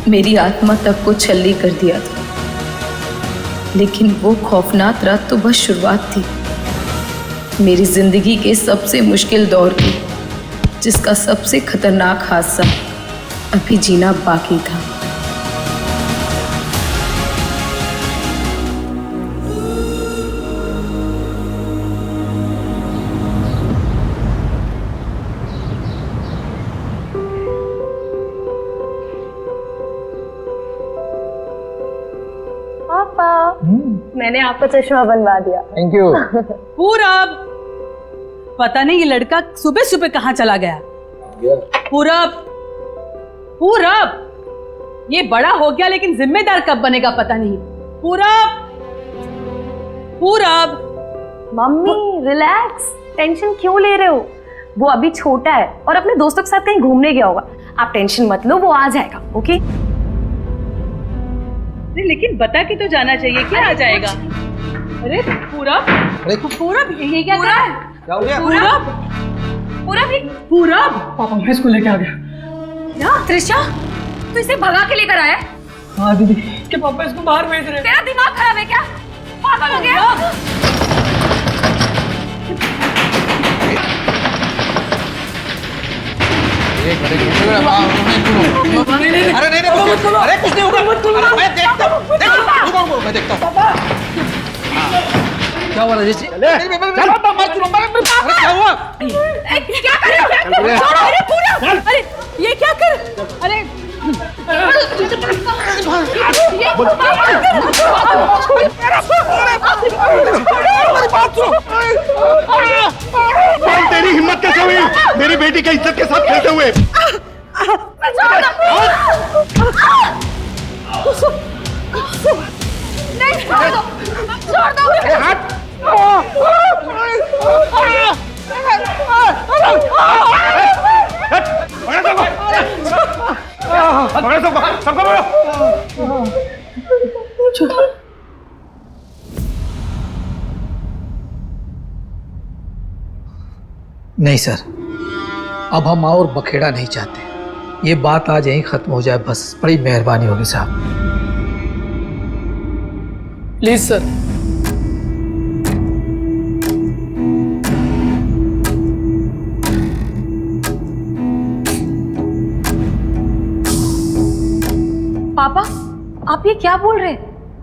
मेरी आत्मा तक को छल्ली कर दिया था। लेकिन वो खौफनाक रात तो बस शुरुआत थी मेरी जिंदगी के सबसे मुश्किल दौर की, जिसका सबसे खतरनाक हादसा अभी जीना बाकी था। मैंने आपका चश्मा बनवा दिया। Thank you. पूरब, पता नहीं ये लड़का सुबह सुबह कहाँ चला गया। पूरब, पूरब, ये बड़ा हो गया लेकिन जिम्मेदार कब बनेगा पता नहीं। पूरब, पूरब। मम्मी रिलैक्स, टेंशन क्यों ले रहे हो? वो अभी छोटा है और अपने दोस्तों के साथ कहीं घूमने गया होगा। आप टेंशन मत लो, वो आ जाएगा। ओके? लेकिन बता के तो जाना चाहिए, क्या आ जाएगा? अरे पूरब, पूरब ये क्या कर रहा है? क्या हो गया? पूरब, पूरब, पापा मैं इसको लेके आ गया। क्या त्रिशा, तू इसे भगा के लेकर आया? हाँ दीदी, कि पापा इसको बाहर भेज रहे हैं। तेरा दिमाग खराब है क्या? पागल हो गया? अरे नहीं, अरे कुछ नहीं होगा। मैं देखता हूँ, मैं देखता हूँ। क्या हुआ राजेश जी? अरे क्या हुआ? क्या कर रहे हो? अरे पूरा, अरे ये क्या कर? अरे तेरी हिम्मत कैसे हुई मेरी बेटी की इज्जत के साथ खेलते हुए? नहीं, छोड़ दो, छोड़ दो। नहीं सर, अब हम और बखेड़ा नहीं चाहते। ये बात आज यहीं खत्म हो जाए बस। बड़ी मेहरबानी होगी साहब। Please sir. पापा, आप ये क्या बोल रहे हैं?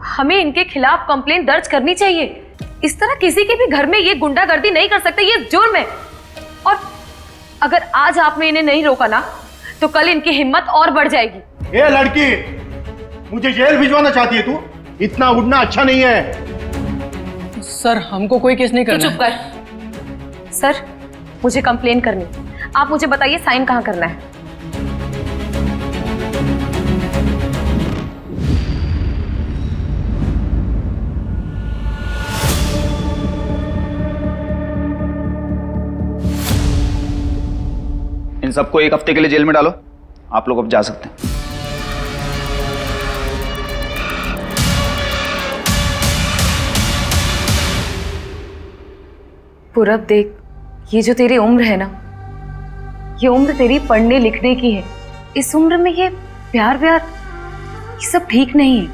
हमें इनके खिलाफ कंप्लेंट दर्ज करनी चाहिए। इस तरह किसी के भी घर में ये गुंडागर्दी नहीं कर सकते, ये जुर्म है। और अगर आज आपने इन्हें नहीं रोका ना, तो कल इनकी हिम्मत और बढ़ जाएगी। ए लड़की, मुझे जेल भिजवाना चाहती है तू? इतना उड़ना अच्छा नहीं है। सर हमको कोई केस नहीं करना। चुप कर। सर, मुझे कंप्लेन करनी। आप मुझे बताइए साइन कहाँ करना है? इन सबको 1 हफ्ते के लिए जेल में डालो। आप लोग अब जा सकते हैं। पूरब देख, ये जो तेरी उम्र है ना, ये उम्र तेरी पढ़ने लिखने की है। इस उम्र में ये प्यार व्यार ये सब ठीक नहीं है।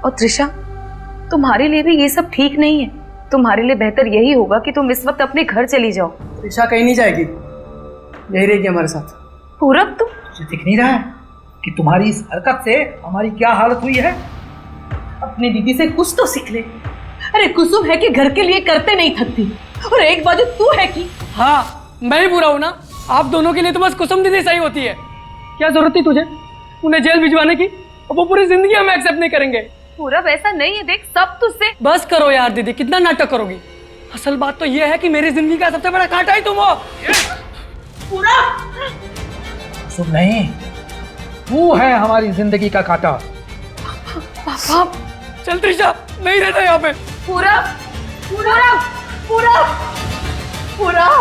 और त्रिशा, तुम्हारे लिए भी ये सब ठीक नहीं है। तुम्हारे लिए बेहतर यही होगा कि तुम इस वक्त अपने घर चली जाओ। त्रिशा कहीं नहीं जाएगी, यही रहेगी हमारे साथ। पूरब, तुम तुझे दिख नहीं रहा है कि तुम्हारी इस हरकत से हमारी क्या हालत हुई है? अपनी दीदी से कुछ तो सीख ले। अरे कुसुम है कि घर के लिए करते नहीं थकती, और एक बाजू तू है कि हाँ मैं ही बुरा हूं ना। आप दोनों के लिए तो बस कुसुम दीदी सही होती है। क्या जरूरत थी तुझे उन्हें जेल भिजवाने की? वो पूरी जिंदगी हम एक्सेप्ट नहीं करेंगे। पूरब, ऐसा नहीं है। देख, सब तुझसे। बस करो यार दीदी, कितना नाटक करोगी? असल बात तो ये है कि मेरी जिंदगी का सबसे बड़ा कांटा ही तुम हो। पूरा कुसुम नहीं, वो है हमारी जिंदगी का कांटा। पापा, चल त्रिशा, नहीं रहना यहाँ पे। पूरब, पूरब, पूरब, पूरब।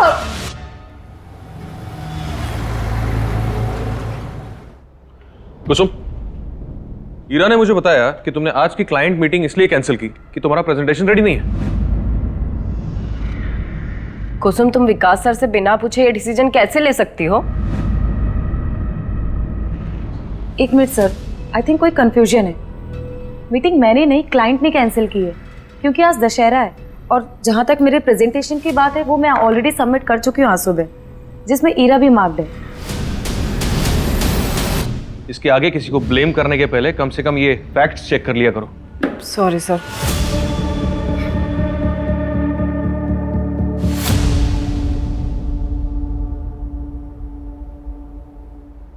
कुसुम, ईरा ने मुझे बताया कि तुमने आज की क्लाइंट मीटिंग इसलिए कैंसिल की कि तुम्हारा प्रेजेंटेशन रेडी नहीं है। कुसुम, तुम विकास सर से बिना पूछे ये डिसीजन कैसे ले सकती हो? एक मिनट सर, आई थिंक कोई कंफ्यूजन है। मीटिंग मैंने नहीं, क्लाइंट ने कैंसिल की है क्योंकि आज दशहरा है। और जहाँ तक मेरे प्रेजेंटेशन की बात है वो मैं ऑलरेडी सबमिट कर चुकी हूँ आज सुबह, जिसमें ईरा भी मार्क्ड है। इसके आगे किसी को ब्लेम करने के पहले कम से कम ये फैक्ट्स चेक कर लिया करो। Sorry sir.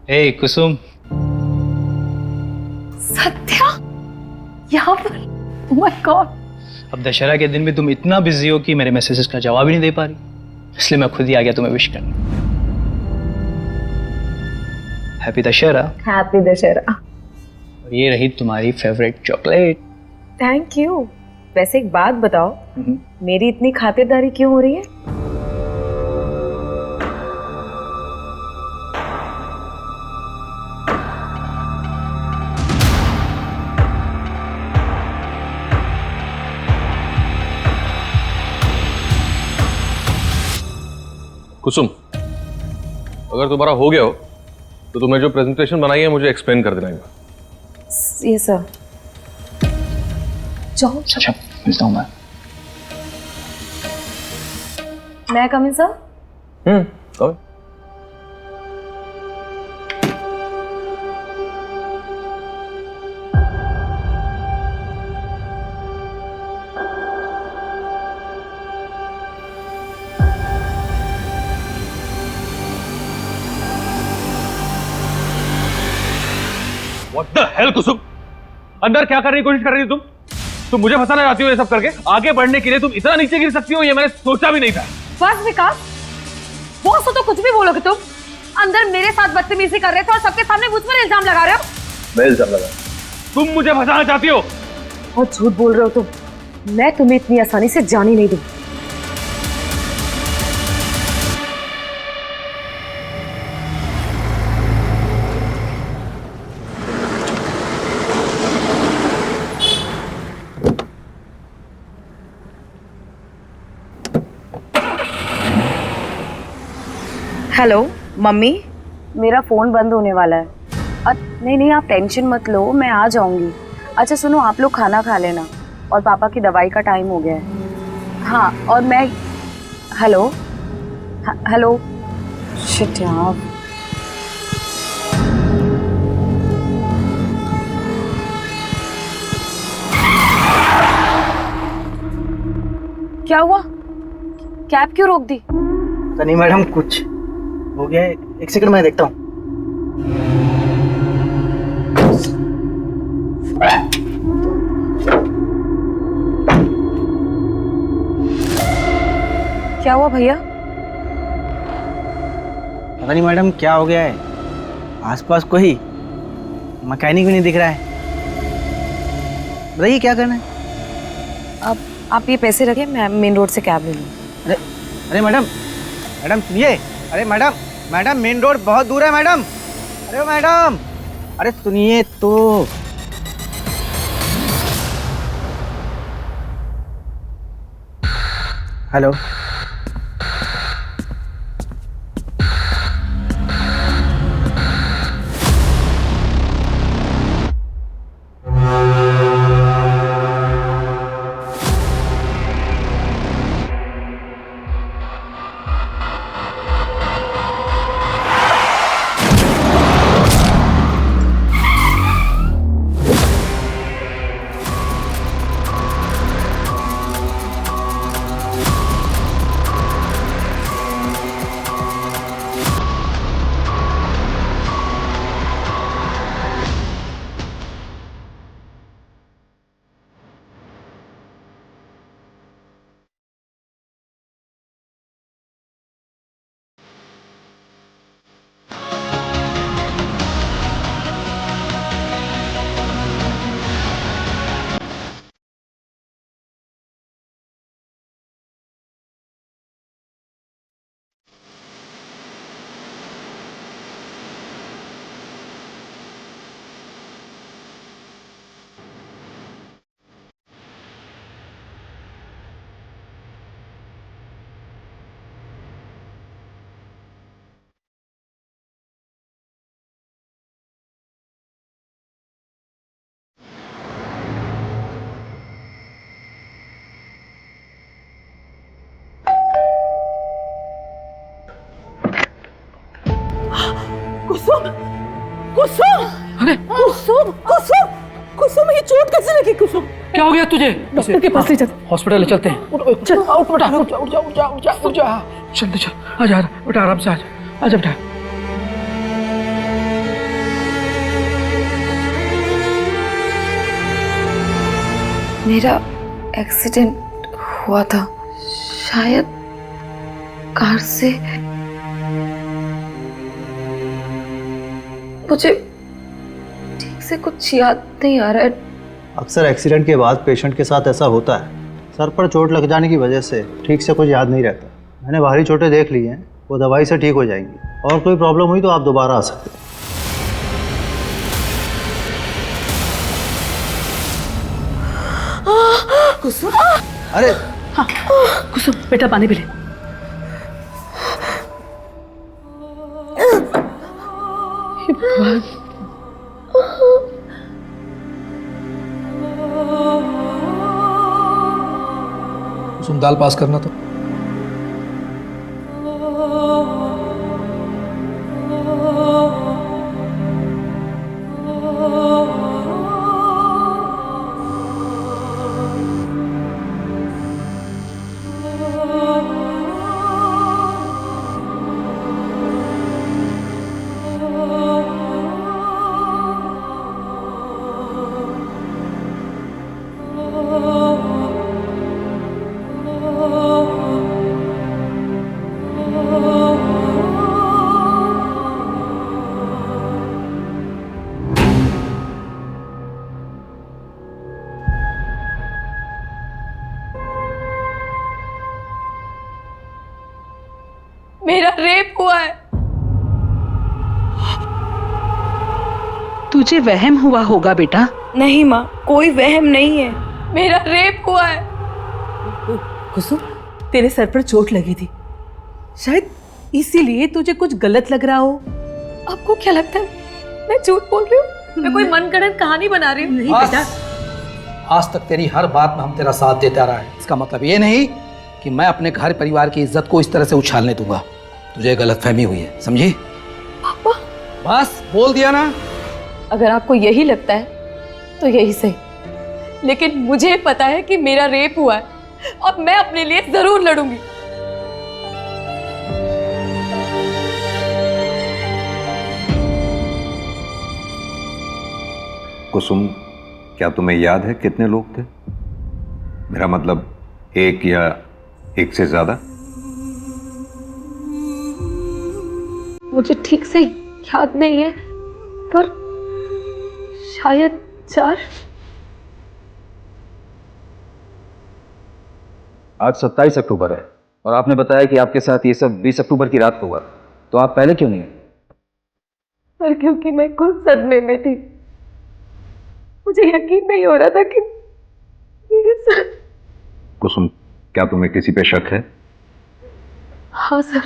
Hey Kusum, Satya यहाँ पर? Oh my God! अब दशहरा के दिन भी तुम इतना बिजी हो कि मेरे मैसेजेस का जवाब ही नहीं दे पा रही, इसलिए मैं खुद ही आ गया तुम्हें विश करने। हैप्पी दशहरा। हैप्पी दशहरा। और ये रही तुम्हारी फेवरेट चॉकलेट। Thank you. वैसे एक बात बताओ, मेरी इतनी खातिरदारी क्यों हो रही है? कुसुम, अगर तुम्हारा हो गया हो तो तुम्हें जो प्रेजेंटेशन बनाई है मुझे एक्सप्लेन कर देना। ये सर। जाओ। अच्छा, मिलता हूँ मैं। मैं कम इन सर? कहो। What the hell, कुसुम? अंदर क्या करने की कोशिश कर रही हो तुम मुझे फंसाना चाहती हो ये सब करके? आगे बढ़ने के लिए तुम इतना नीचे गिर सकती हो, ये मैंने सोचा भी नहीं था। बस विकास, बॉस हो तो कुछ भी बोलोगे तुम। अंदर मेरे साथ बदतमीजी कर रहे थे और सबके सामने मुझ पर इल्जाम लगा रहे हो। मैं इल्जाम लगा? तुम मुझे फंसाना चाहती हो? बहुत झूठ बोल रहे हो तुम। मैं तुम्हें इतनी आसानी से जाने नहीं दूंगी। हेलो मम्मी, मेरा फ़ोन बंद होने वाला है। नहीं नहीं, आप टेंशन मत लो, मैं आ जाऊंगी। अच्छा सुनो, आप लोग खाना खा लेना और पापा की दवाई का टाइम हो गया है। हाँ, और मैं हेलो हेलो शिट यार। क्या हुआ? कैब क्यों रोक दी? नहीं मैडम, कुछ हो गया है। एक सेकंड मैं देखता हूँ। क्या हुआ भैया? पता नहीं मैडम क्या हो गया है, आसपास कोई मैकेनिक भी नहीं दिख रहा है। बताइए क्या करना है? अब आप ये पैसे रखें, मैं मेन रोड से कैब ले लूँ। अरे अरे मैडम, मैडम सुनिए। अरे मैडम, मैडम मेन रोड बहुत दूर है मैडम। अरे मैडम, अरे सुनिए तो। हेलो, कुसुम कुसुम अरे कुसुम कुसुम कुसुम, ये चोट कैसे लगी कुसुम? क्या हो गया तुझे? डॉक्टर के पास ले चल। हॉस्पिटल चलते हैं। चल उठ बेटा, उठ जा उठ जा उठ जा उठ जा उठ जा। चल चल, आजा बेटा, आराम से आजा, आजा बेटा। मेरा एक्सीडेंट हुआ था, शायद कार से। मुझे ठीक से कुछ याद नहीं आ रहा है। अक्सर एक्सीडेंट के बाद पेशेंट के साथ ऐसा होता है। सर पर चोट लग जाने की वजह से ठीक से कुछ याद नहीं रहता। मैंने बाहरी चोटें देख ली हैं, वो दवाई से ठीक हो जाएंगी। और कोई प्रॉब्लम हुई तो आप दोबारा आ सकते हैं। कुसुम, अरे हाँ कुसुम बेटा, पानी पी ले। हे भगवान, कुसुम दाल पास करना तो। मेरा रेप हुआ है। तुझे वहम हुआ होगा बेटा। नहीं माँ, कोई वहम नहीं है, मेरा रेप हुआ है। कुसुम, तेरे सर पर चोट लगी थी, शायद इसीलिए तुझे कुछ गलत लग रहा हो। आपको क्या लगता है मैं झूठ बोल रही हूँ? मैं कोई मनगढ़ंत कहानी बना रही हूँ? नहीं बेटा, आज तक तेरी हर बात में हम तेरा साथ देता रहा है। इसका मतलब ये नहीं कि मैं अपने घर परिवार की इज्जत को इस तरह से उछालने दूंगा। तुझे गलतफहमी हुई है, समझी? पापा, बस बोल दिया ना। अगर आपको यही लगता है तो यही सही, लेकिन मुझे पता है कि मेरा रेप हुआ है और मैं अपने लिए जरूर लड़ूंगी। कुसुम, क्या तुम्हें याद है कितने लोग थे? मेरा मतलब एक या एक से ज्यादा? मुझे ठीक से याद नहीं है, पर शायद 4। आज 27 अक्टूबर है और आपने बताया कि आपके साथ ये सब 20 अक्टूबर की रात को हुआ, तो आप पहले क्यों नहीं? पर क्योंकि मैं खुद सदमे में थी, मुझे यकीन नहीं हो रहा था कि मेरे साथ। कुसुम, क्या तुम्हें किसी पे शक है? हाँ सर,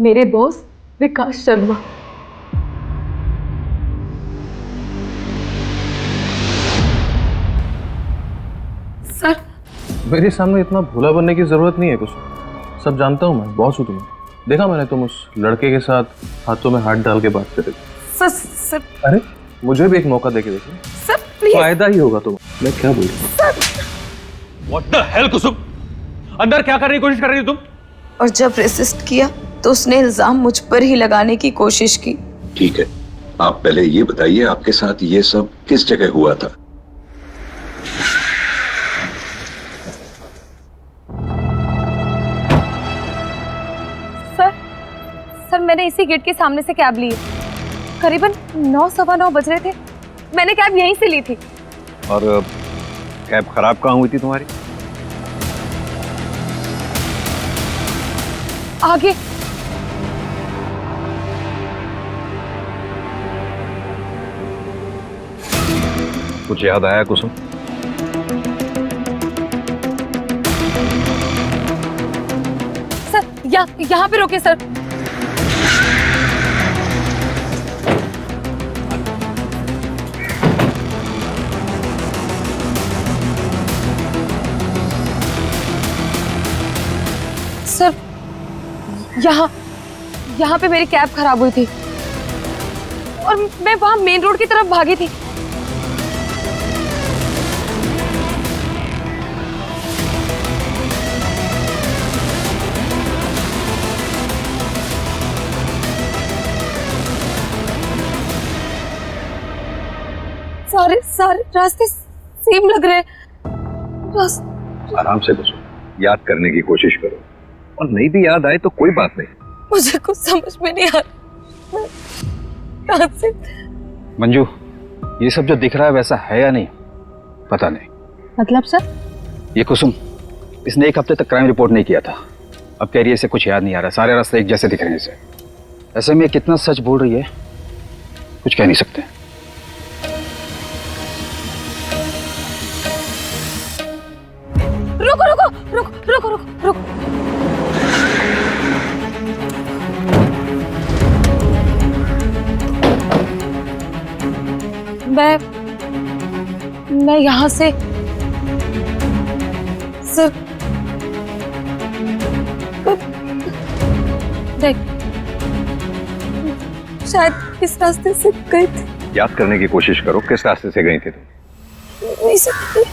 मेरे बॉस विकास शर्मा। सर, मेरे सामने इतना भोला बनने की जरूरत नहीं है कुसुम। सब जानता हूँ मैं, बॉस हूँ तुम्हें। देखा मैंने तुम उस लड़के के साथ हाथों में हाथ डाल के बात कर रहे थे। सर, अरे मुझे भी एक मौका देके देखो, सर प्लीज। फायदा ही होगा तुम्हें। मैं क्या बोल रहा हूँ? What the hell कुसुम, अंदर क्या करने की कोशिश कर रही हो तुम? और जब रेसिस्ट किया तो उसने इल्जाम मुझ पर ही लगाने की कोशिश की। ठीक है, आप पहले ये बताइए आपके साथ ये सब किस जगह हुआ था? सर मैंने इसी गेट के सामने से कैब ली। करीबन 9 सवा 9 बज रहे थे। मैंने कैब यहीं से ली थी। और कैब खराब कहाँ हुई थी तुम्हारी? आगे। कुछ याद आया कुसुम? सर यहाँ पे रोके सर। सर यहाँ पे मेरी कैब खराब हुई थी। और मैं वहां मेन रोड की तरफ भागी थी। सारे सारे रास्ते सेम लग रहे हैं। आराम से बसो, याद करने की कोशिश करो, और नहीं भी याद आए तो कोई बात नहीं। मुझे कुछ समझ में नहीं आ रहा कहां से। मंजू, ये सब जो दिख रहा है वैसा है या नहीं पता नहीं। मतलब सर? ये कुसुम, इसने 1 हफ्ते तक क्राइम रिपोर्ट नहीं किया था, अब कह रही है इसे कुछ याद नहीं आ रहा, सारे रास्ते एक जैसे दिख रहे हैं इसे। ऐसे में कितना सच बोल रही है कुछ कह नहीं सकते। रुको रुको रुको रुको रुको रुको। मैं यहां से सर देख, शायद इस रास्ते से गई थी। याद करने की कोशिश करो, किस रास्ते से गई थी तुम? नहीं सकती।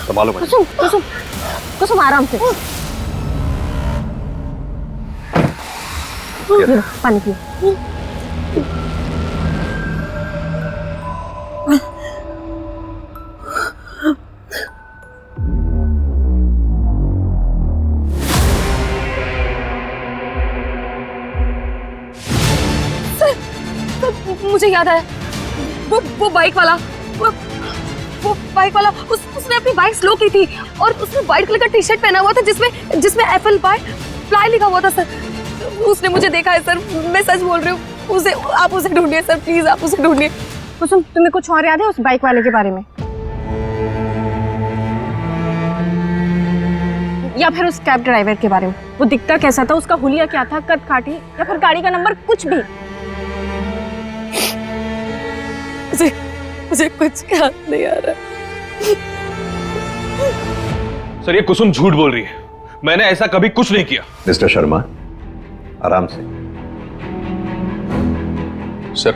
संभालो। कुसुम कुसुम कुसुम, आराम से। पानी पियो। मुझे याद आया, वो बाइक वाला, वो बाइक वाला उसने अपनी बाइक स्लो की थी और उसने व्हाइट कलर का टी शर्ट पहना हुआ था जिसमें एप्पल फ्लाई लिखा हुआ था सर। उसने मुझे देखा है सर, मैं सच बोल रही हूँ। आप उसे ढूंढिए सर, प्लीज आप उसे ढूंढिए। कुसुम, तुम्हें कुछ और याद है उस बाइक वाले के बारे में, या फिर उस कैब ड्राइवर के बारे में? वो दिखता कैसा था, उसका हुलिया क्या था, कद काठी या फिर गाड़ी का नंबर, कुछ भी? मुझे कुछ याद नहीं आ रहा। सर, ये कुसुम झूठ बोल रही है, मैंने ऐसा कभी कुछ नहीं किया। मिस्टर शर्मा, आराम से। सर,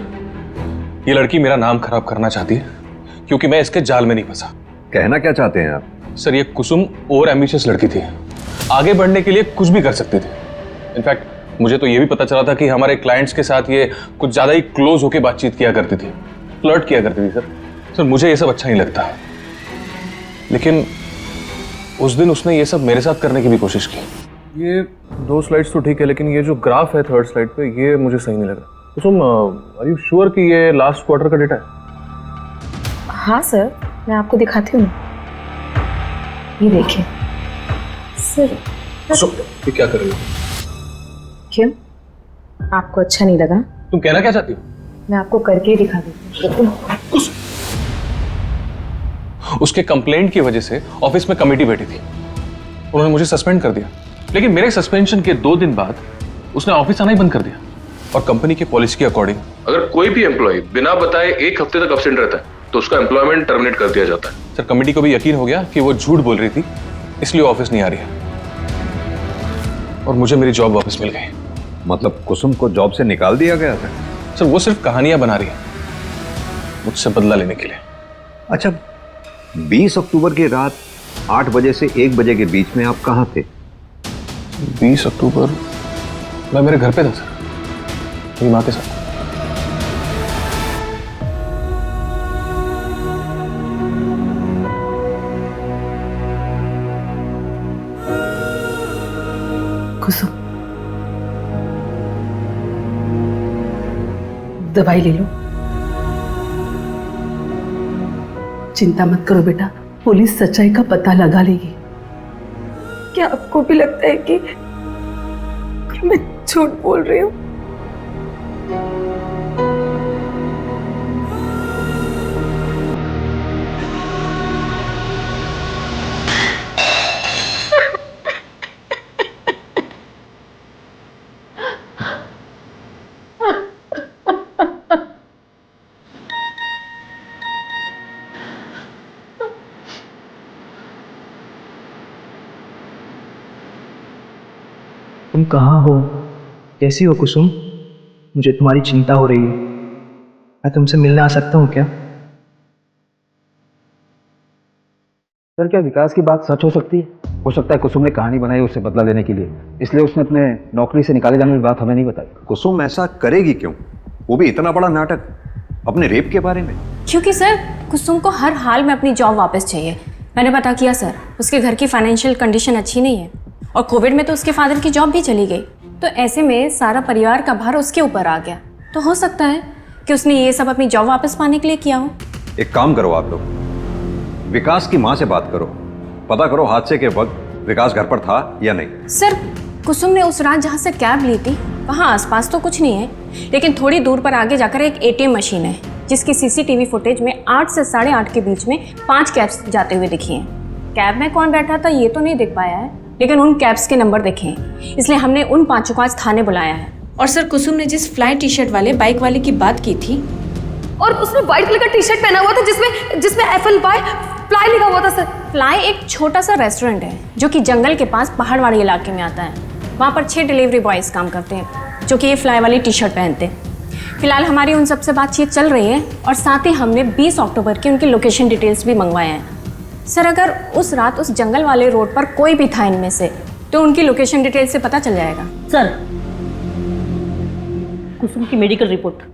ये लड़की मेरा नाम खराब करना चाहती है क्योंकि मैं इसके जाल में नहीं फंसा। कहना क्या चाहते हैं आप? सर, ये कुसुम ओवर एम्बिशियस लड़की थी, आगे बढ़ने के लिए कुछ भी कर सकती थी। इनफैक्ट मुझे तो ये भी पता चला था कि हमारे क्लाइंट्स के साथ ये कुछ ज्यादा ही क्लोज होकर बातचीत किया करती थी, फ्लर्ट किया करती थी। सर मुझे ये सब अच्छा नहीं लगता, लेकिन उस दिन उसने ये सब मेरे साथ करने की भी कोशिश की। ये 2 स्लाइड्स तो ठीक है, लेकिन ये जो ग्राफ है 3rd स्लाइड पे, ये मुझे सही नहीं लगा। कुसुम, आर यू श्योर कि ये लास्ट क्वार्टर का डेटा है? हाँ सर, मैं आपको दिखाती हूँ। ये देखिए सर। ये क्या कर रही हो? क्यों, आपको अच्छा नहीं लगा? तुम कहना क्या चाहती हो? मैं आपको करके ही दिखा देती हूँ। उसके कंप्लेंट की वजह से ऑफिस में कमेटी बैठी थी, उन्होंने मुझे सस्पेंड कर दिया, लेकिन मेरे सस्पेंशन के 2 दिन बाद उसने ऑफिस आना ही बंद कर दिया। और कंपनी की पॉलिसी के अकॉर्डिंग अगर कोई भी एम्प्लॉय बिना बताए 1 हफ्ते तक एब्सेंट रहता है तो उसका एम्प्लॉयमेंट टर्मिनेट कर दिया जाता है। सर, कमेटी को भी यकीन हो गया कि वो झूठ बोल रही थी, इसलिए ऑफिस नहीं आ रही है और मुझे मेरी जॉब वापस मिल गई। मतलब कुसुम को जॉब से निकाल दिया गया था? सर, वो सिर्फ कहानियां बना रही है मुझसे बदला लेने के लिए। अच्छा, 20 अक्टूबर की रात 8 बजे से 1 बजे के बीच में आप कहाँ थे? 20 अक्टूबर मैं मेरे घर पे था सर, मेरी माँ के साथ। कुसुम, दवाई ले लो। चिंता मत करो बेटा, पुलिस सच्चाई का पता लगा लेगी। क्या आपको भी लगता है कि मैं झूठ बोल रही हूँ? तुम कहाँ हो? कैसी हो कुसुम? मुझे तुम्हारी चिंता हो रही है। मैं तुमसे मिलने आ सकता हूँ क्या? सर क्या विकास की बात सच हो सकती है? हो सकता है कुसुम ने कहानी बनाई उससे बदला लेने के लिए, इसलिए उसने अपने नौकरी से निकाले जाने की बात हमें नहीं बताई। कुसुम ऐसा करेगी क्यों? वो भी इतना बड़ा नाटक अपने रेप के बारे में। क्योंकि सर कुसुम को हर हाल में अपनी जॉब वापस चाहिए। मैंने पता किया सर, उसके घर की फाइनेंशियल कंडीशन अच्छी नहीं है और कोविड में तो उसके फादर की जॉब भी चली गई, तो ऐसे में सारा परिवार का भार उसके ऊपर आ गया। तो हो सकता है कि उसने ये सब अपनी जॉब वापस पाने के लिए किया हो। एक काम करो आप लोग, विकास की माँ से बात करो, पता करो हादसे के वक्त विकास घर पर था या नहीं। सर कुसुम ने उस रात जहाँ से कैब ली थी वहाँ आसपास तो कुछ नहीं है, लेकिन थोड़ी दूर पर आगे जाकर एक ATM मशीन है जिसकी CCTV फुटेज में 8 से 8:30 के बीच में 5 कैब्स जाते हुए दिखी हैं। कैब में कौन बैठा था ये तो नहीं दिख पाया है, लेकिन उन कैब्स के नंबर देखे हैं, इसलिए हमने उन 5 को आज थाने बुलाया है। और सर कुसुम ने जिस फ्लाई टी-शर्ट वाले बाइक वाले की बात की थी, और उसने व्हाइट कलर का टी-शर्ट पहना हुआ था जिसमें FLY फ्लाई लिखा हुआ था सर। फ्लाई एक छोटा सा रेस्टोरेंट है जो कि जंगल के पास पहाड़वाड़ी इलाके में आता है। वहाँ पर 6 डिलीवरी बॉयज़ काम करते हैं जो कि ये फ्लाई वाली टी-शर्ट पहनते हैं। फिलहाल हमारी उन सबसे बातचीत चल रही है और साथ ही हमने 20 अक्टूबर की उनकी लोकेशन डिटेल्स भी मंगवाए हैं। सर अगर उस रात उस जंगल वाले रोड पर कोई भी था इनमें से तो उनकी लोकेशन डिटेल्स से पता चल जाएगा। सर कुसुम की मेडिकल रिपोर्ट।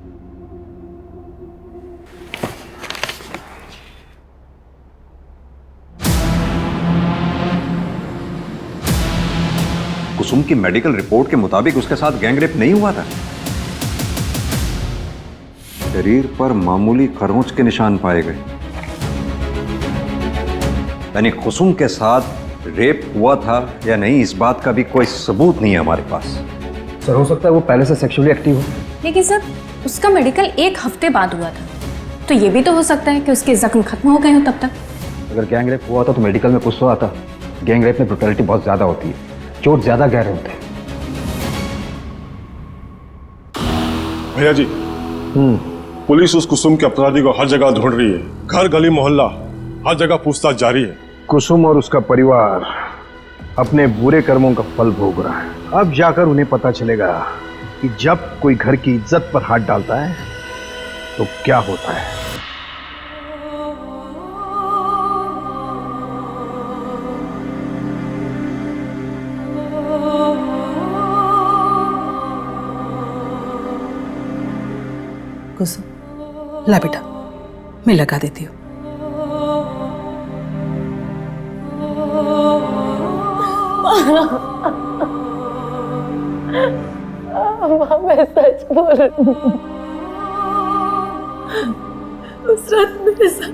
कुसुम की मेडिकल रिपोर्ट के मुताबिक उसके साथ गैंगरेप नहीं हुआ था। शरीर पर मामूली खरोंच के निशान पाए गए, यानी कुसुम के साथ रेप हुआ था या नहीं इस बात का भी कोई सबूत नहीं है हमारे पास। सर हो सकता है वो पहले से सेक्सुअली एक्टिव हो। लेकिन सर उसका मेडिकल 1 हफ्ते बाद हुआ था, तो ये भी तो हो सकता है कि उसके जख्म खत्म हो गए हो तब तक। अगर गैंगरेप हुआ था तो मेडिकल में कुछ तो आता। गैंगरेप में ब्रुटैलिटी बहुत ज्यादा होती है, चोट ज्यादा गहरे होते हैं। भैया जी, पुलिस उस कुसुम के अपराधी को हर जगह ढूंढ रही है, घर गली मोहल्ला हर जगह पूछताछ जारी है। कुसुम और उसका परिवार अपने बुरे कर्मों का फल भोग रहा है। अब जाकर उन्हें पता चलेगा कि जब कोई घर की इज्जत पर हाथ डालता है तो क्या होता है। कुसुम ला बेटा, मैं लगा देती हूँ। मैं सच बोल रही हूँ। उस रात मेरे साथ,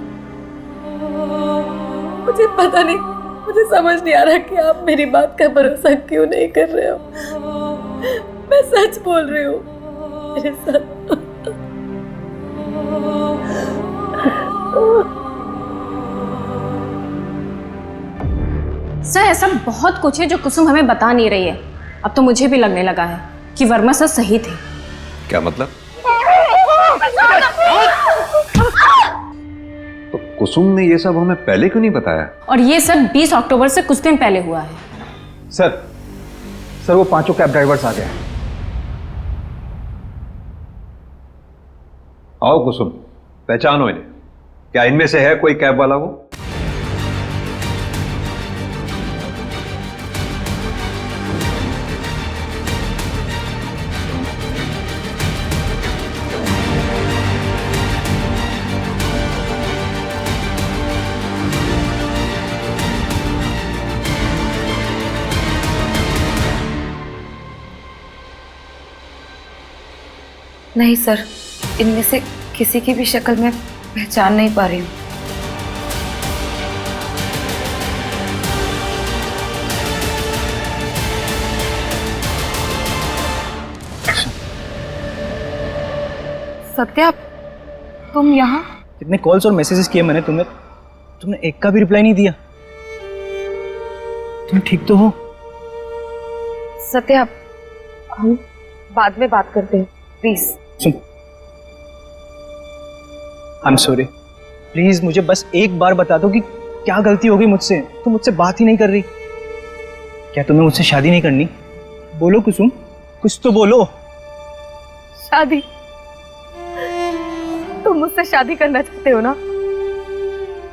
मुझे पता नहीं, मुझे समझ नहीं आ रहा कि आप मेरी बात का भरोसा क्यों नहीं कर रहे हो। मैं सच बोल रही हूँ, मेरे साथ सर ऐसा बहुत कुछ है जो कुसुम हमें बता नहीं रही है। अब तो मुझे भी लगने लगा है कि वर्मा सर सही थे। क्या मतलब? तो कुसुम ने ये सब हमें पहले क्यों नहीं बताया? और ये सब 20 अक्टूबर से कुछ दिन पहले हुआ है। सर वो 5 कैब ड्राइवर्स आ गए। आओ कुसुम, पहचानो इन्हें। क्या इनमें से है कोई कैब वाला वो? नहीं सर, इनमें से किसी की भी शक्ल मैं पहचान नहीं पा रही हूँ। सत्या, तुम यहाँ? कितने कॉल्स और मैसेजेस किए मैंने तुम्हें, तुमने एक का भी रिप्लाई नहीं दिया। तुम ठीक तो हो? सत्या, हम बाद में बात करते हैं, please. Soon, I am sorry, please मुझे बस एक बार बता दो कि क्या गलती हो गई मुझसे। तुम मुझसे बात ही नहीं कर रही। क्या तुम्हें मुझसे शादी नहीं करनी? बोलो कुसुम, कुछ तो बोलो। शादी? तुम मुझसे शादी करना चाहते हो ना,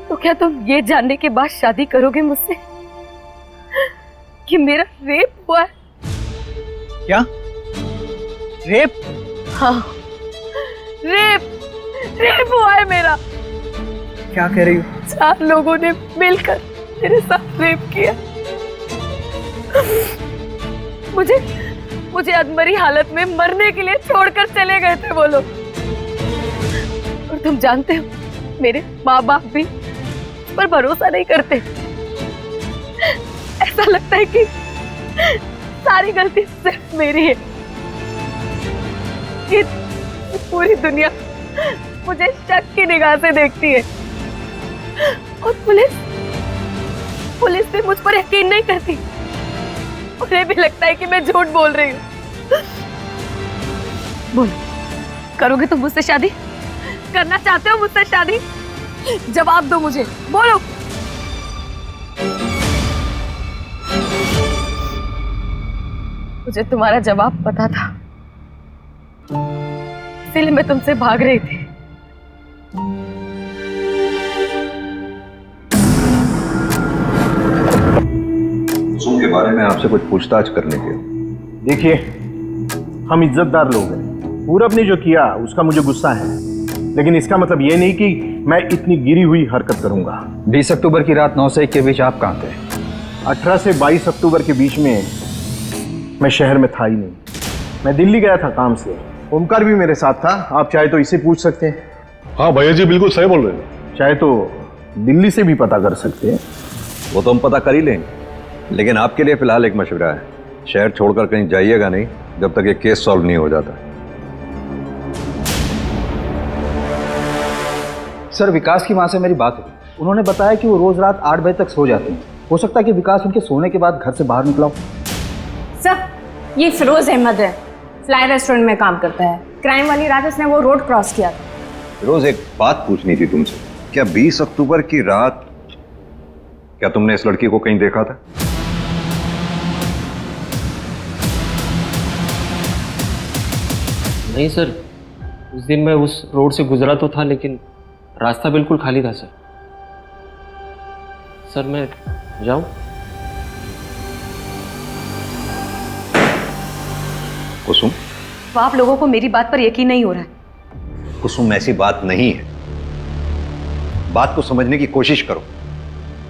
तो क्या तुम ये जानने के बाद शादी करोगे मुझसे कि मेरा रेप हुआ है? क्या रेप? हाँ, रेप हुआ है मेरा। क्या कह रही हो? 4 लोगों ने मिलकर मेरे साथ रेप किया। मुझे अधमरी हालत में मरने के लिए छोड़कर चले गए थे वो लोग। और तुम जानते हो, मेरे माँ बाप भी उस पर भरोसा नहीं करते। ऐसा लगता है कि सारी गलती सिर्फ मेरी है। कि पूरी दुनिया मुझे शक की निगाह से देखती है और पुलिस भी मुझ पर यकीन नहीं करती। उन्हें भी लगता है कि मैं झूठ बोल रही हूँ। बोलो, करोगे तुम मुझसे शादी? करना चाहते हो मुझसे शादी? जवाब दो मुझे, बोलो। मुझे तुम्हारा जवाब पता था, इसलिए मैं तुमसे भाग रही थी। कुसुम के बारे में आपसे कुछ पूछताछ करने के। देखिए, हम इज्जतदार लोग हैं। पूरब ने जो किया उसका मुझे गुस्सा है, लेकिन इसका मतलब ये नहीं कि मैं इतनी गिरी हुई हरकत करूंगा। 20 अक्टूबर की रात 9 से 1 के बीच आप कहाँ थे? 18 से 22 अक्टूबर के बीच में मैं शहर में था ही नहीं। मैं दिल्ली गया था काम से। ओमकार भी मेरे साथ था। आप चाहे तो इसे पूछ सकते हैं। हाँ भैया जी, बिल्कुल सही बोल रहे हैं। चाहे तो दिल्ली से भी पता कर सकते हैं। वो तो हम पता कर ही लेंगे, लेकिन आपके लिए फिलहाल एक मशवरा है, शहर छोड़कर कहीं जाइएगा नहीं जब तक ये केस सॉल्व नहीं हो जाता। सर, विकास की माँ से मेरी बात हुई। उन्होंने बताया कि वो रोज रात 8 बजे तक सो जाते हैं। हो सकता है कि विकास उनके सोने के बाद घर से बाहर निकला हो। सर, ये फिरोज अहमद है, फ्लाई रेस्टोरेंट में काम करता है। क्राइम वाली रात उसने वो रोड क्रॉस किया था। रोज एक बात पूछनी थी तुमसे, क्या 20 अक्टूबर की रात क्या तुमने इस लड़की को कहीं देखा था? नहीं सर, उस दिन मैं उस रोड से गुजरा तो था, लेकिन रास्ता बिल्कुल खाली था सर। सर, मैं जाऊं? कुसुम, तो आप लोगों को मेरी बात पर यकीन नहीं हो रहा है? कुसुम, ऐसी बात नहीं है। बात को समझने की कोशिश करो।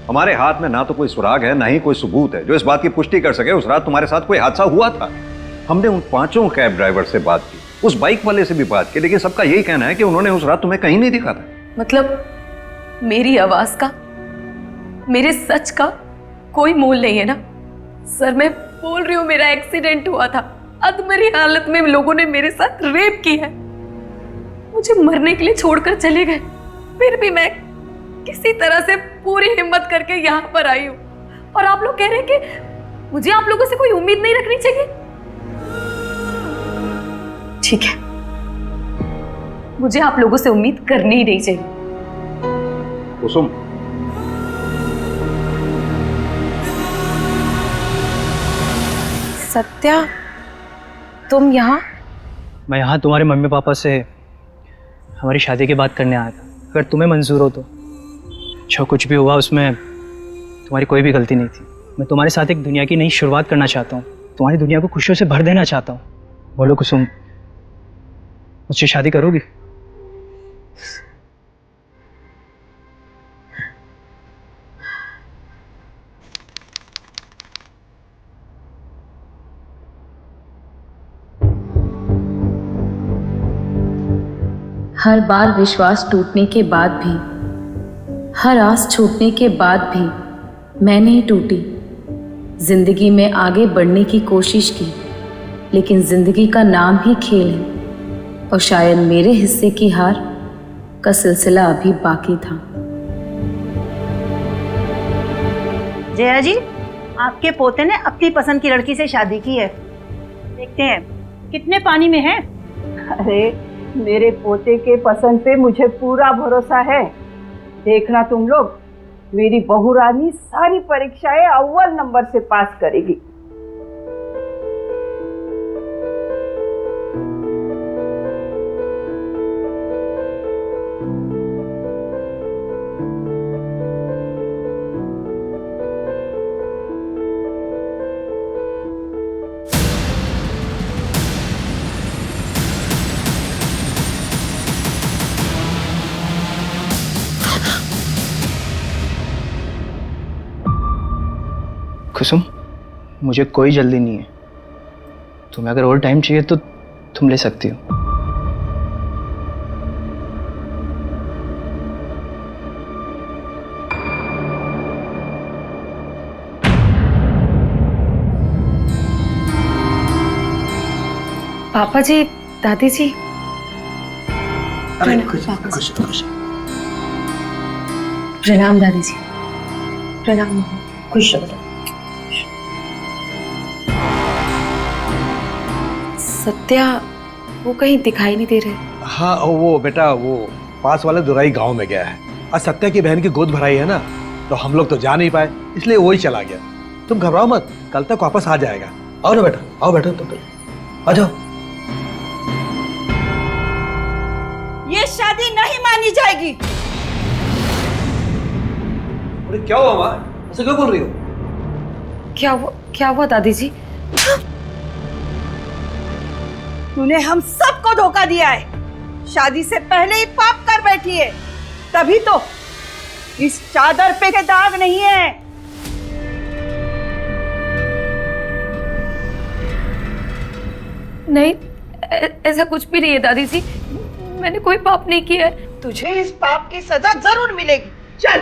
हमारे हाथ में ना तो कोई सुराग है, ना ही कोई सबूत है जो इस बात की पुष्टि कर सके उस रात तुम्हारे साथ कोई हादसा हुआ था। हमने उन 5 कैब ड्राइवर से बात की, उस बाइक वाले से भी बात की, लेकिन सबका यही कहना है कि उन्होंने उस रात तुम्हें कहीं नहीं दिखा था। मतलब मेरी आवाज का, मेरे सच का कोई मोल नहीं है ना? सर, मैं बोल रही हूँ, मेरा एक्सीडेंट हुआ था। अधमरी हालत में लोगों ने मेरे साथ रेप की है। मुझे मरने के लिए छोड़कर चले गए, फिर भी मैं किसी तरह से पूरी हिम्मत करके यहाँ पर आई हूँ। और आप लोग कह रहे हैं कि मुझे आप लोगों से कोई उम्मीद नहीं रखनी चाहिए। ठीक है, मुझे आप लोगों से उम्मीद करनी ही नहीं चाहिए। कुसुम, सत्या, तुम यहाँ? मैं यहाँ तुम्हारे मम्मी पापा से हमारी शादी की बात करने आया था। अगर तुम्हें मंजूर हो तो। जो कुछ भी हुआ उसमें तुम्हारी कोई भी गलती नहीं थी। मैं तुम्हारे साथ एक दुनिया की नई शुरुआत करना चाहता हूँ। तुम्हारी दुनिया को खुशियों से भर देना चाहता हूँ। बोलो कुसुम, मुझसे शादी करोगी? हर बार विश्वास टूटने के बाद भी, हर आस छूटने के बाद भी मैं नहीं टूटी। जिंदगी में आगे बढ़ने की कोशिश की, लेकिन जिंदगी का नाम ही खेल है और शायद मेरे हिस्से की हार का सिलसिला अभी बाकी था। जया जी, आपके पोते ने अपनी पसंद की लड़की से शादी की है। देखते हैं कितने पानी में है। अरे, मेरे पोते के पसंद पे मुझे पूरा भरोसा है। देखना तुम लोग, मेरी बहू रानी सारी परीक्षाएं अव्वल नंबर से पास करेगी। कुसुम, मुझे कोई जल्दी नहीं है। तुम्हें अगर और टाइम चाहिए तो तुम ले सकती हो। पापा जी, दादी जी। अरे खुश खुश। प्रणाम दादी जी। प्रणाम। खुश रहो। सत्या वो कहीं दिखाई नहीं दे रहे। हाँ वो बेटा वो पास वाले दुराई गांव में गया है। आज सत्या की बहन की गोद भराई है ना, तो हम लोग तो जा नहीं पाए, इसलिए वही चला गया। तुम घबराओ मत, कल तक वापस आ जाएगा। आओ ना बेटा, आओ बेटा, तुम आ जाओ। ये शादी नहीं मानी जाएगी। अरे क्या हुआ माँ, ऐसे क्यों बोल रही हो? क्या हुआ दादी जी? तूने हम सबको धोखा दिया है। शादी से पहले ही पाप कर बैठी है, तभी तो इस चादर पे के दाग नहीं है। नहीं, ऐसा कुछ भी नहीं है दादी जी। मैंने कोई पाप नहीं किया है। तुझे इस पाप की सजा जरूर मिलेगी। चल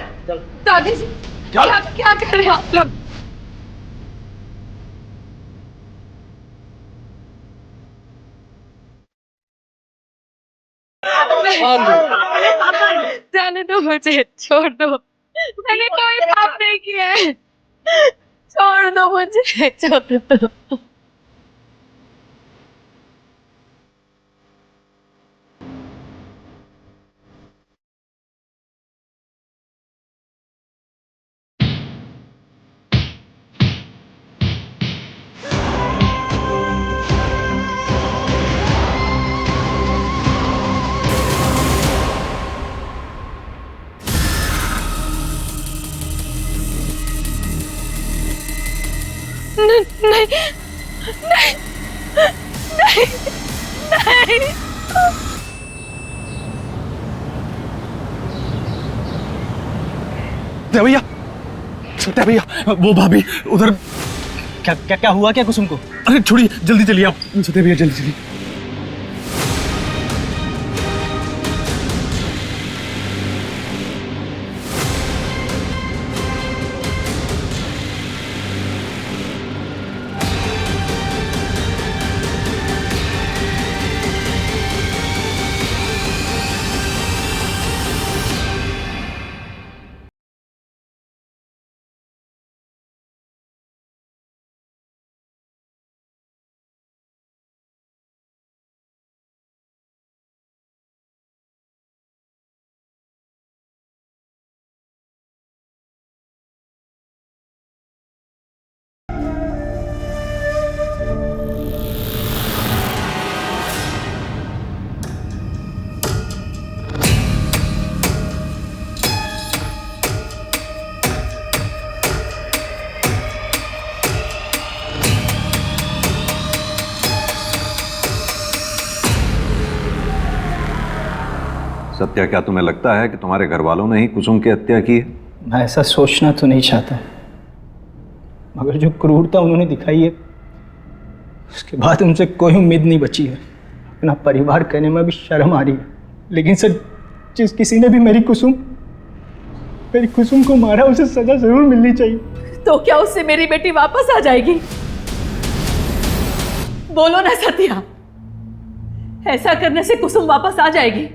दादी जी, क्या कर रहे हैं आप लोग? जाने दो मुझे, छोड़ दो। मैंने कोई पाप नहीं किया है। छोड़ दो मुझे, छोड़ दो। नहीं नहीं नहीं नहीं। भैया, सत्या भैया, वो भाभी उधर। क्या क्या क्या हुआ क्या कुसुम को? अरे छोड़िए, जल्दी चलिए आप। सत्या भैया जल्दी चलिए। सत्या, क्या तुम्हें लगता है कि तुम्हारे घर वालों ने ही कुसुम की हत्या की है? मैं ऐसा सोचना तो नहीं चाहता, मगर जो क्रूरता उन्होंने दिखाई है उसके बाद उनसे कोई उम्मीद नहीं बची है। अपना परिवार कहने में भी शर्म आ रही है। लेकिन सर, जिस किसी ने भी मेरी कुसुम को मारा, उसे सजा जरूर मिलनी चाहिए। तो क्या उससे मेरी बेटी वापस आ जाएगी? बोलो ना सत्या, ऐसा करने से कुसुम वापस आ जाएगी?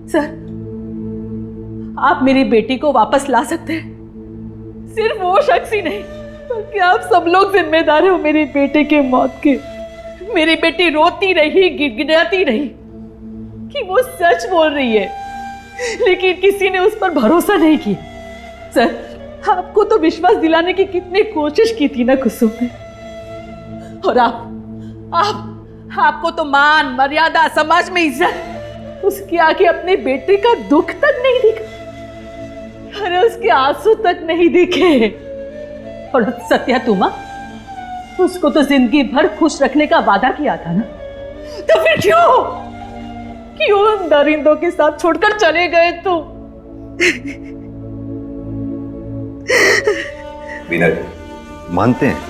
सर, आप मेरी बेटी को वापस ला सकते हैं। सिर्फ वो शख्स ही नहीं बल्कि आप सब लोग जिम्मेदार हो मेरी बेटे के मौत के। मेरी बेटी रोती रही, गिड़गिड़ाती रही कि वो सच बोल रही है, लेकिन किसी ने उस पर भरोसा नहीं किया। सर, आपको तो विश्वास दिलाने की कितनी कोशिश की थी ना कुसुम ने, और आपको तो मान मर्यादा, समाज में इज्जत, उसके आगे अपने बेटे का दुख तक नहीं दिखा। अरे उसके आंसू तक नहीं दिखे। और सत्या, तुम उसको तो जिंदगी भर खुश रखने का वादा किया था ना, तो फिर क्यों उन दरिंदों के साथ छोड़कर चले गए तुम? विनय, मानते हैं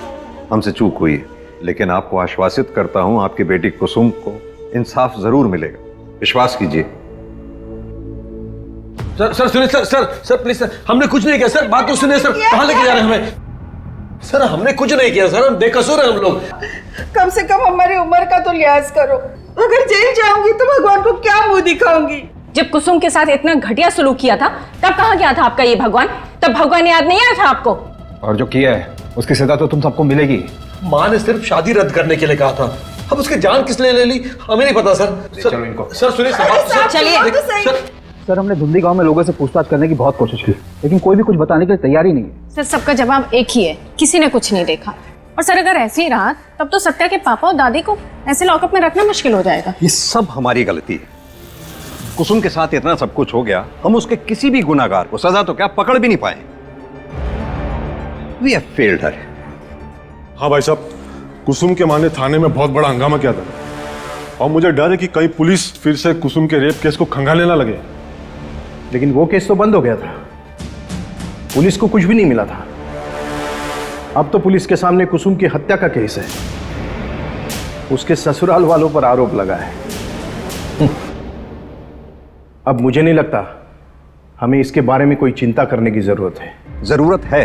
हमसे चूक हुई है, लेकिन आपको आश्वासित करता हूं आपकी बेटी कुसुम को इंसाफ जरूर मिलेगा, विश्वास कीजिए। सर सुनिए सर प्लीज सर, हमने कुछ नहीं किया सर, बात तो सुनिए सर, कहाँ लेके जा रहे हैं हमें? सर हमने कुछ नहीं किया सर, हम बेकसूर हैं हम लोग। कम से कम हमारी उम्र का तो लिहाज करो। अगर जेल जाऊंगी तो भगवान को क्या मुंह दिखाऊंगी? जब कुसुम के साथ इतना घटिया सलूक किया था तब कहाँ गया था आपका ये भगवान? तब भगवान याद नहीं आया था आपको? और जो किया है उसकी सजा तो तुम सबको मिलेगी। माँ ने सिर्फ शादी रद्द करने के लिए कहा था, अब उसकी जान किस लिए ले ली हमें नहीं पता सर। चलो इनको। सर सुनिए चलिए। सर हमने धुंधी गांव में लोगों से पूछताछ करने की बहुत कोशिश की, लेकिन कोई भी कुछ बताने के लिए तैयार ही नहीं है। सर सबका जवाब एक ही है, किसी ने कुछ नहीं देखा। और सर अगर ऐसे ही रहा तब तो सत्या के पापा और दादी को ऐसे लॉकअप में रखना मुश्किल हो जाएगा। ये सब हमारी गलती है। कुसुम के साथ इतना सब कुछ हो गया, हम उसके किसी भी गुनाहगार को सजा तो क्या पकड़ भी नहीं पाए। We have failed her. हाँ भाई साहब, कुसुम के मां ने थाने में बहुत बड़ा हंगामा किया था और मुझे डर है कि कहीं पुलिस फिर से कुसुम के रेप केस को खंगालने ना लगे। लेकिन वो केस तो बंद हो गया था, पुलिस को कुछ भी नहीं मिला था। अब तो पुलिस के सामने कुसुम की हत्या का केस है, उसके ससुराल वालों पर आरोप लगा है। अब मुझे नहीं लगता हमें इसके बारे में कोई चिंता करने की जरूरत है। जरूरत है।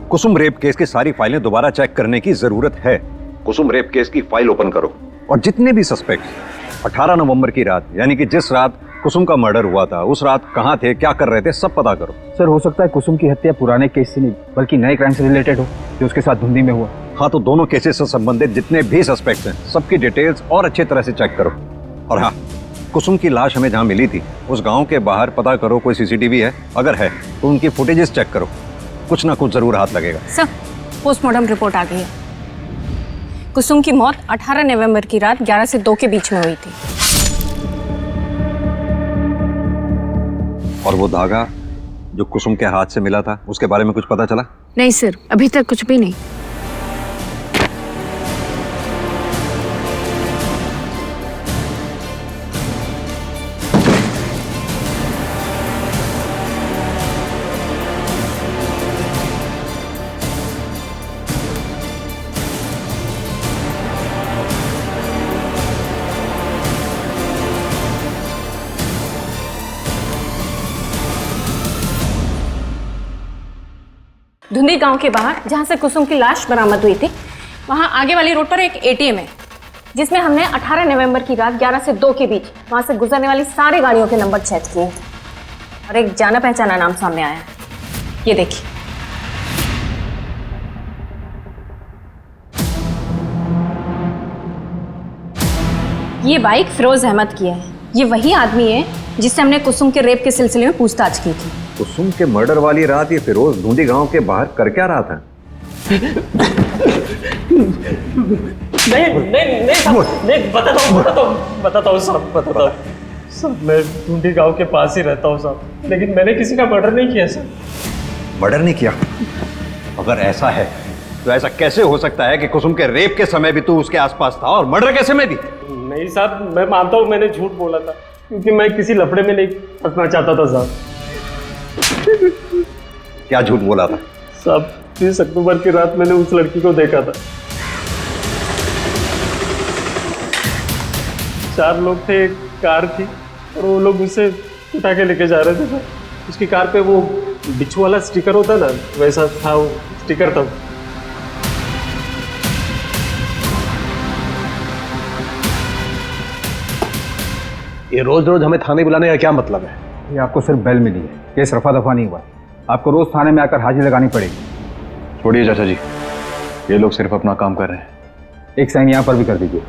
कुसुम रेप केस की सारी फाइलें दोबारा चेक करने की जरूरत है। कुसुम रेप केस की फाइल ओपन करो और जितने भी सस्पेक्ट 18 नवंबर की रात, यानी कि जिस रात कुसुम का मर्डर हुआ था, उस रात कहां थे, क्या कर रहे थे, सब पता करो। सर हो सकता है कुसुम की हत्या पुराने केस से नहीं बल्कि नए क्राइम से रिलेटेड हो जो उसके साथ धुंधी में हुआ। हाँ, तो दोनों केसेस से संबंधित जितने भी सस्पेक्ट हैं सबकी डिटेल्स और अच्छे तरह से चेक करो। और हाँ, कुसुम की लाश हमें जहां मिली थी उस गांव के बाहर पता करो कोई सीसीटीवी है, अगर है तो उनकी फुटेजेस चेक करो, कुछ ना कुछ जरूर हाथ लगेगा। सर पोस्टमार्टम रिपोर्ट आ गई है। कुसुम की मौत 18 नवंबर की रात 11 से 2 के बीच में हुई थी। और वो धागा जो कुसुम के हाथ से मिला था उसके बारे में कुछ पता चला? नहीं सर, अभी तक कुछ भी नहीं। धुंधी गांव के बाहर जहां से कुसुम की लाश बरामद हुई थी, वहां आगे वाली रोड पर एक एटीएम है जिसमें हमने 18 नवंबर की रात 11 से 2 के बीच वहां से गुजरने वाली सारी गाड़ियों के नंबर चेक किए और एक जाना पहचाना नाम सामने आया है। ये देखिए, ये बाइक फिरोज अहमद की है। ये वही आदमी है जिससे हमने कुसुम के रेप के सिलसिले में पूछताछ की थी। कुसुम के मर्डर वाली रात ये फिरोज धुंधी गांव के बाहर कर क्या रहा था? नहीं बताता हूँ सब मैं धुंधी गांव के पास ही रहता हूँ साहब, लेकिन मैंने किसी का मर्डर नहीं किया सर। मर्डर नहीं किया? अगर ऐसा है तो ऐसा कैसे हो सकता है कि कुसुम के रेप के समय भी तू उसके आसपास था और मर्डर के समय भी? नहीं साहब, मैं मानता हूँ मैंने झूठ बोला था क्योंकि मैं किसी लफड़े में नहीं फंसना चाहता था साहब। क्या झूठ बोला था? साहब 30 अक्टूबर की रात मैंने उस लड़की को देखा था। 4 लोग थे, एक कार थी और वो लोग उसे उठा के लेके जा रहे थे सर। उसकी कार पे वो बिच्छू वाला स्टिकर होता ना, वैसा था वो स्टिकर था। ये रोज रोज हमें थाने बुलाने का क्या मतलब है? ये आपको सिर्फ बेल मिली है, केस रफा दफा नहीं हुआ। आपको रोज थाने में आकर हाजिरी लगानी पड़ेगी। छोड़िए चाचा जी, ये लोग सिर्फ अपना काम कर रहे हैं। एक साइन यहाँ पर भी कर दीजिए।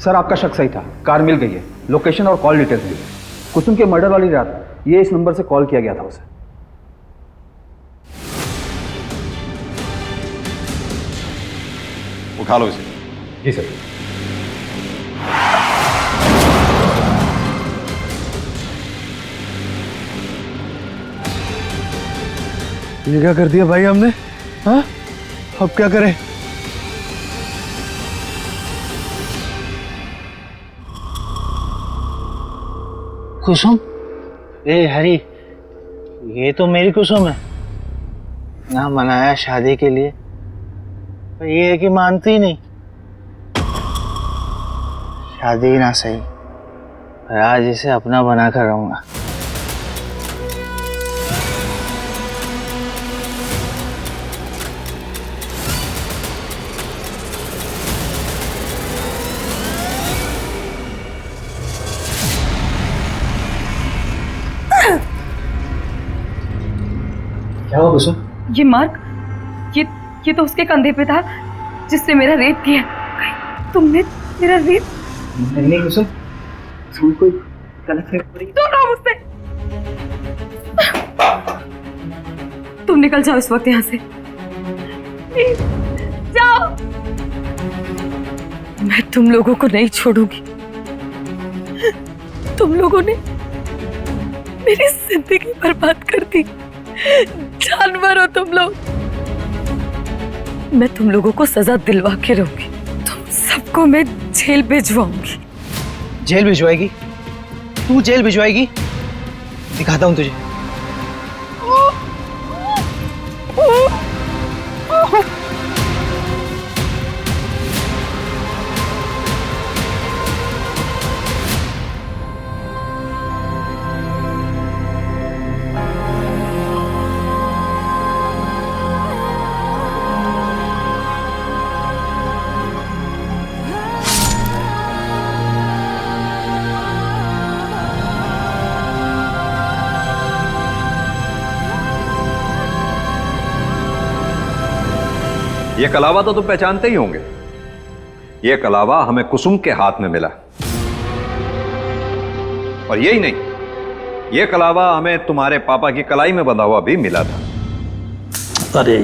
सर आपका शक सही था, कार मिल गई है, लोकेशन और कॉल डिटेल्स मिली। कुसुम के मर्डर वाली रात ये इस नंबर से कॉल किया गया था उसे। उठा लो इसे। जी सर। ये क्या कर दिया भाई हमने? हाँ, अब क्या करें? कुसुम, ए हरी, ये तो मेरी कुसुम है ना, मनाया शादी के लिए, पर ये है कि मानती ही नहीं। शादी ना सही, पर आज इसे अपना बनाकर रहूंगा। क्या हुआ कुसुम? ये मार्क, ये तो उसके कंधे पे था जिसने मेरा रेप किया। तुमने मेरा रेप? नहीं कुसुम, तुम कोई गलत फहमी हो रही है। तुम रहो मुझसे। तुम निकल जाओ इस वक्त यहाँ से, प्लीज जाओ। मैं तुम लोगों को नहीं छोड़ूंगी। तुम लोगों ने मेरी जिंदगी बर्बाद कर दी। जानवर हो तुम लोग। मैं तुम लोगों को सजा दिलवा के रहूंगी। तुम सबको मैं जेल भिजवाऊंगी। जेल भिजवाएगी? तू जेल भिजवाएगी? दिखाता हूं तुझे। ये कलावा तो तुम पहचानते ही होंगे। ये कलावा हमें कुसुम के हाथ में मिला, और यही नहीं, ये कलावा हमें तुम्हारे पापा की कलाई में बंधा हुआ भी मिला था। अरे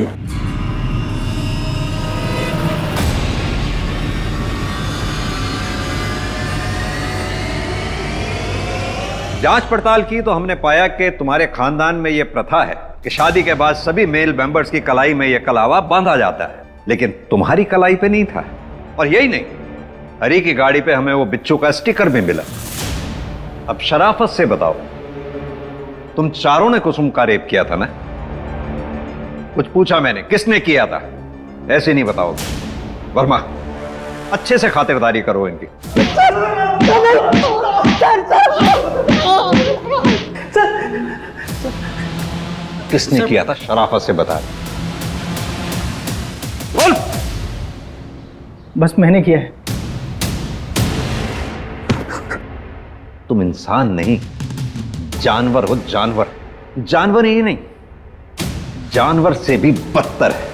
जांच पड़ताल की तो हमने पाया कि तुम्हारे खानदान में यह प्रथा है कि शादी के बाद सभी मेल मेंबर्स की कलाई में यह कलावा बांधा जाता है, लेकिन तुम्हारी कलाई पे नहीं था। और यही नहीं, हरी की गाड़ी पे हमें वो बिच्छू का स्टिकर भी मिला। अब शराफत से बताओ, तुम चारों ने कुसुम का रेप किया था ना? कुछ पूछा मैंने, किसने किया था? ऐसे नहीं बताओगे। वर्मा, अच्छे से खातिरदारी करो इनकी। किसने किया था? शराफत से बता। बोल। बस मैंने किया है। तुम इंसान नहीं, जानवर हो। जानवर, जानवर ही नहीं, जानवर से भी बदतर है।